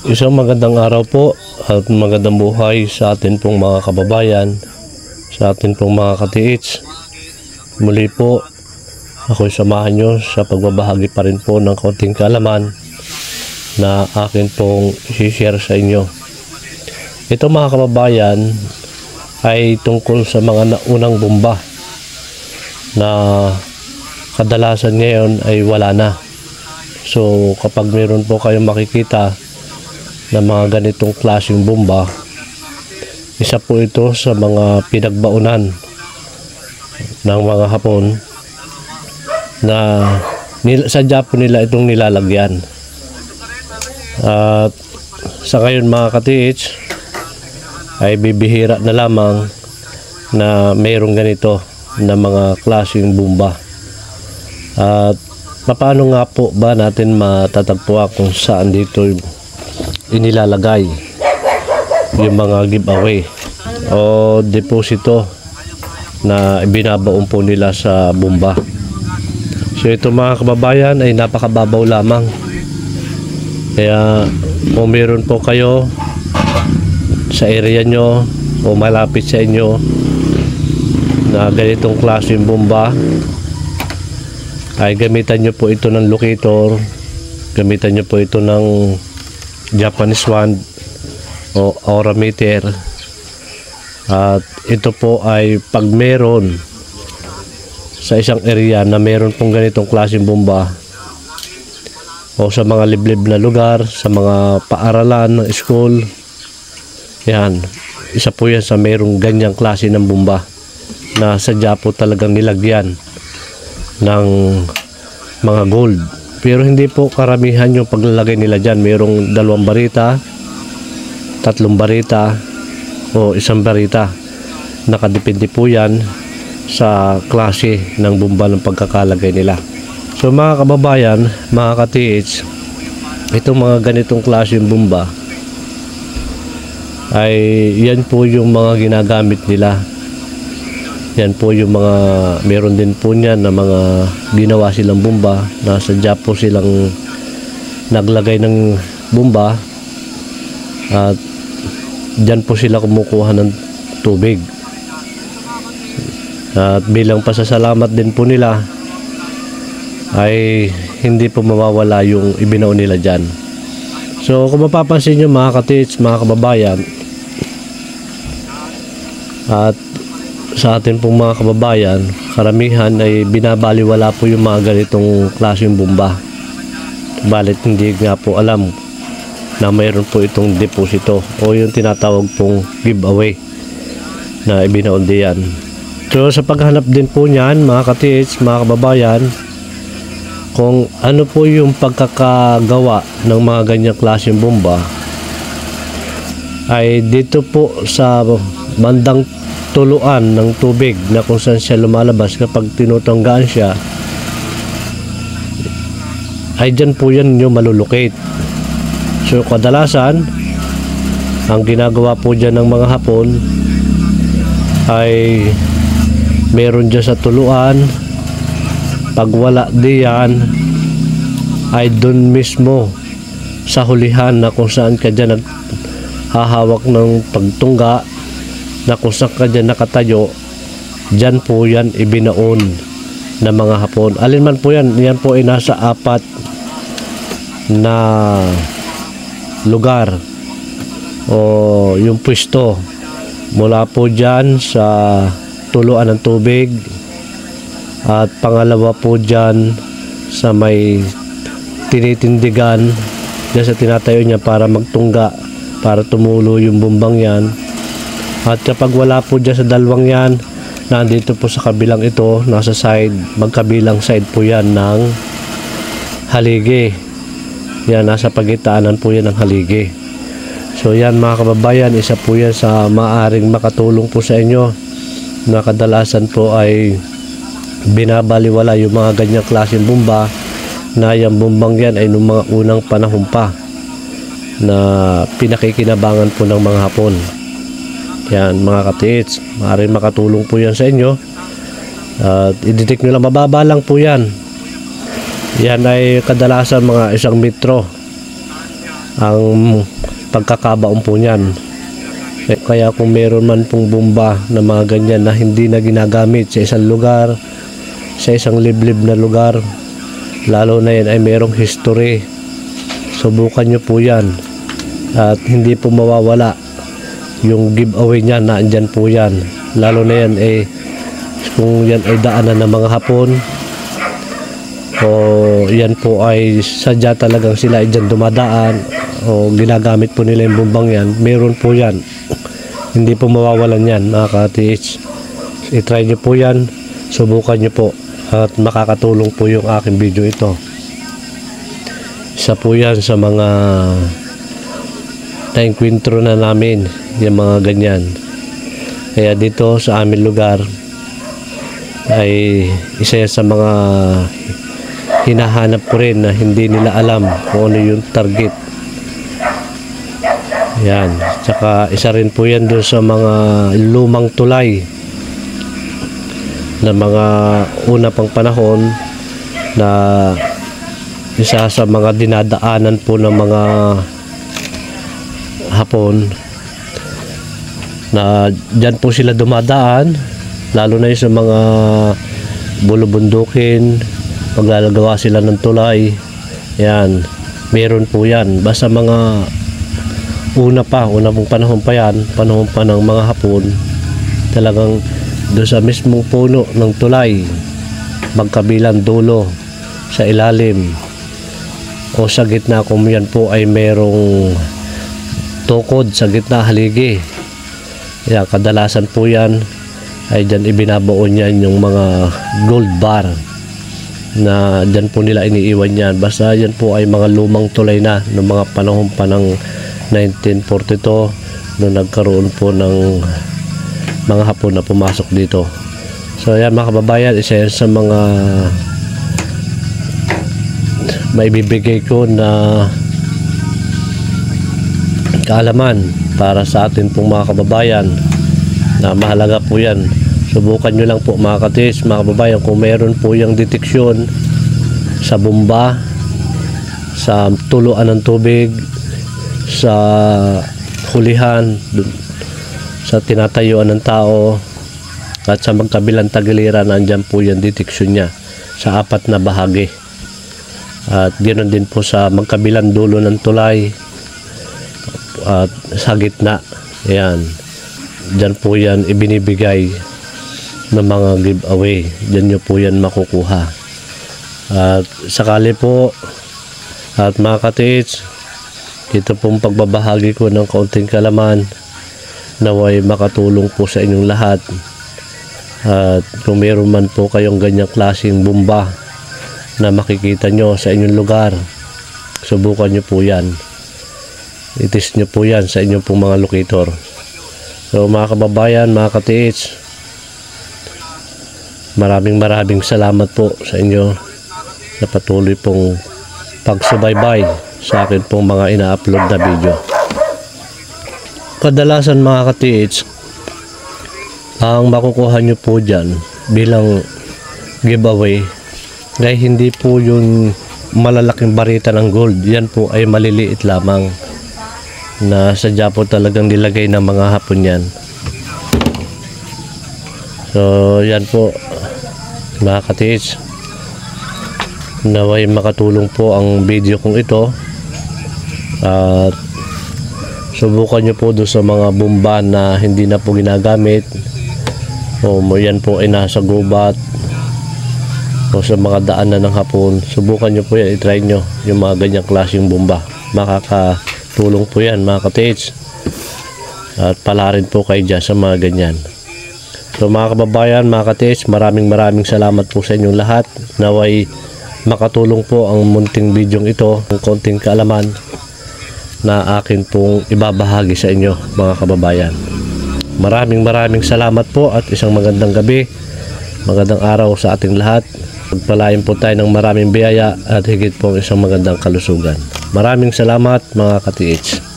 Isang magandang araw po at magandang buhay sa atin pong mga kababayan, sa atin pong mga katiits. Muli po, ako'y samahan nyo sa pagbabahagi pa rin po ng kaunting kaalaman na akin pong i-share sa inyo. Ito mga kababayan ay tungkol sa mga naunang bomba na kadalasan ngayon ay wala na. So kapag meron po kayong makikita na mga ganitong klaseng bomba, isa po ito sa mga pinagbaunan ng mga Hapon na sadya po nila itong nilalagyan. At sa ngayon mga katiits ay bibihira na lamang na mayroong ganito na mga klaseng bomba. At paano nga po ba natin matatagpuan kung saan dito inilalagay yung mga giveaway o deposito na binabaon po nila sa bomba? So ito mga kababayan ay napakababaw lamang. Kaya kung meron po kayo sa area nyo o malapit sa inyo na ganitong klaseng bomba, ay gamitan nyo po ito ng locator, gamitan nyo po ito ng Japanese wand o aura meter. At ito po ay pag meron sa isang area na meron pong ganitong klaseng bomba o sa mga liblib na lugar, sa mga paaralan ng school, yan, isa po yan sa merong ganyang klase ng bomba na sadya po talagang nilagyan ng mga gold. Pero hindi po karamihan yung paglalagay nila dyan. Mayroong 2 barita, 3 barita o 1 barita. Nakadepende po yan sa klase ng bomba ng pagkakalagay nila. So mga kababayan, mga katiits, itong mga ganitong klase ng bomba ay yan po yung mga ginagamit nila. Yan po yung mga, meron din po niyan na mga ginawa silang bomba na sadya po silang naglagay ng bomba at dyan po sila kumukuha ng tubig. At bilang pasasalamat din po nila ay hindi po mawawala yung ibinaon nila dyan. So kung mapapansin nyo mga katiits, mga kababayan, at sa atin pong mga kababayan, karamihan ay binabaliwala po yung mga ganitong klaseng bomba. Balit hindi nga po alam na mayroon po itong deposito o yung tinatawag pong giveaway na ibinaon diyan. So sa paghanap din po niyan mga katiits, mga kababayan, kung ano po yung pagkakagawa ng mga ganyang klaseng bomba, ay dito po sa bandang tuluan ng tubig na kung saan siya lumalabas kapag tinutanggaan siya, ay dyan po yan yung malulocate. So kadalasan ang ginagawa po dyan ng mga Hapon ay meron dyan sa tuluan. Pag wala diyan ay dun mismo sa hulihan na kung saan ka dyan naghahawak ng pagtungga, na kung saan ka dyan nakatayo, dyan po yan ibinaon ng mga Hapon. Alin man po yan, yan po ay nasa 4 na lugar o yung pwesto. Mula po dyan sa tuluan ng tubig, at pangalawa po dyan sa may tinitindigan, dyan sa tinatayo niya para magtungga, para tumulo yung bumbang yan. At kapag wala po dyan sa 2 yan, nandito po sa kabilang ito, nasa side, magkabilang side po yan ng haligi. Yan, nasa pagitaanan po yan ng haligi. So yan mga kababayan, isa po yan sa maaring makatulong po sa inyo na kadalasan po ay binabaliwala yung mga ganyang klaseng bomba, na yung bombang yan ay nung mga unang panahon pa na pinakikinabangan po ng mga Hapon. Yan mga katiits, maaaring makatulong po yan sa inyo. At i-detect nyo lang, mababa lang po yan. Yan ay kadalasan mga 1 metro ang pagkakabaon po niyan. Kaya kung meron man pong bomba na mga ganyan na hindi na ginagamit sa isang lugar, sa isang liblib na lugar, lalo na yan ay merong history, subukan nyo po yan at hindi po mawawala yung giveaway niya na andyan po yan. Lalo na yan ay kung yan ay daanan ng mga Hapon o yan po ay sadya talagang sila ay dyan dumadaan o ginagamit po nila yung bumbang yan, meron po yan. Hindi po mawawalan yan mga ka-TH. I-try nyo po yan, subukan nyo po at makakatulong po yung aking video ito. Isa po yan sa mga na-enkwentro na namin yung mga ganyan. Kaya dito sa aming lugar ay isa yan sa mga hinahanap ko rin na hindi nila alam kung ano yung target. Yan, tsaka isa rin po yan doon sa mga lumang tulay na mga una pang panahon na isa sa mga dinadaanan po ng mga Hapon na dyan po sila dumadaan, lalo na yung sa mga bulubundukin, maglalagawa sila ng tulay. Yan, meron po yan. Basta mga una pong panahon pa yan, panahon pa ng mga Hapon, talagang doon sa mismong puno ng tulay, magkabilang dulo, sa ilalim o sa gitna, kung yan po ay merong tukod sa gitna, haligi. Yan, kadalasan po yan ay dyan ibinabaon yan yung mga gold bar na dyan po nila iniiwan yan. Basta yan po ay mga lumang tulay na ng mga panahon pa ng 1942 nung nagkaroon po ng mga Hapon na pumasok dito. So yan mga kababayan, isa yan sa mga maibibigay ko na kaalaman para sa atin pong mga kababayan na mahalaga po yan. Subukan nyo lang po mga katis, mga kababayan, kung meron po yung deteksyon sa bomba, sa tuluan ng tubig, sa hulihan, sa tinatayuan ng tao, at sa magkabilang tagiliran, andyan po yung deteksyon niya sa 4 na bahagi. At ganoon din po sa magkabilang dulo ng tulay at sa gitna. Ayan, dyan po yan ibinibigay ng mga giveaway. Dyan nyo po yan makukuha. At sakali po at mga ka-TH, ito pong pagbabahagi ko ng kaunting kalaman naway makatulong po sa inyong lahat. At kung meron man po kayong ganyang klaseng bomba na makikita nyo sa inyong lugar, subukan nyo po yan. Itis nyo po yan sa inyong pong mga locator. So mga kababayan, mga ka-TH, maraming salamat po sa inyo na patuloy pong pagsubaybay sa akin pong mga ina-upload na video. Kadalasan mga ka-TH, ang makukuha nyo po dyan bilang giveaway ay hindi po yung malalaking barita ng gold. Yan po ay maliliit lamang na sadya po talagang nilagay ng mga Hapon yan. So yan po mga ka-TH, naway makatulong po ang video kong ito. At subukan nyo po doon sa mga bomba na hindi na po ginagamit, o yan po ay nasa gubat o sa mga daanan ng Hapon. Subukan nyo po yan, itry nyo yung mga ganyang klaseng bomba. Makakatulong po yan mga ka-TH, at pala rin po kayo dyan sa mga ganyan. So mga kababayan, mga ka-TH, maraming salamat po sa inyong lahat. Naway makatulong po ang munting video ito, ang konting kaalaman na akin pong ibabahagi sa inyo mga kababayan. Maraming salamat po at isang magandang gabi, magandang araw sa ating lahat. Pagpalain po tayo ng maraming biyaya at higit po isang magandang kalusugan. Maraming salamat mga ka-TH.